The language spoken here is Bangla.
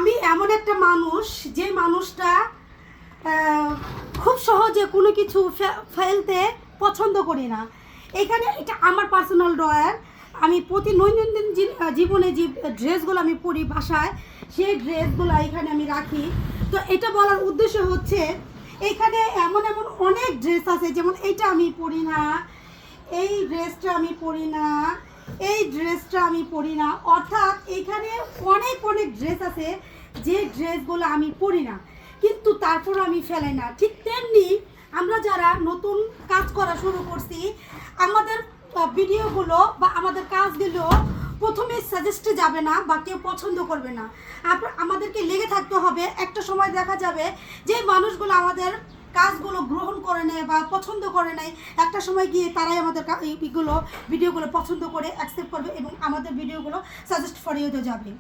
আমি এমন একটা মানুষ যে মানুষটা খুব সহজে কোনো কিছু ফেলতে পছন্দ করি না। এখানে এটা আমার পার্সোনাল ড্রয়ার। আমি প্রতি দৈনন্দিন জীবনে যে ড্রেসগুলো আমি পরি বাসায়, সেই ড্রেসগুলো এখানে আমি রাখি। তো এটা বলার উদ্দেশ্য হচ্ছে এখানে এমন এমন অনেক ড্রেস আছে, যেমন এইটা আমি পরি না, এই ড্রেসটা আমি পরি না, এই ড্রেসটা আমি পরি না। অর্থাৎ এখানে অনেক অনেক ড্রেস আছে যে ড্রেসগুলো আমি পরি না, কিন্তু তারপর আমি ফেলাই না। ঠিক তেমনি আমরা যারা নতুন কাজ করা শুরু করছি, আমাদের ভিডিওগুলো বা আমাদের কাজগুলো প্রথমে সাজেস্টে যাবে না বা কেউ পছন্দ করবে না। আমাদেরকে লেগে থাকতে হবে। একটা সময় দেখা যাবে যে মানুষগুলো আমাদের কাজগুলো গ্রহণ করে নেয় বা পছন্দ করে নেয়, একটা সময় গিয়ে তারাই আমাদের ভিডিওগুলো পছন্দ করে অ্যাকসেপ্ট করবে এবং আমাদের ভিডিওগুলো সাজেস্ট করিয়ে যাবে।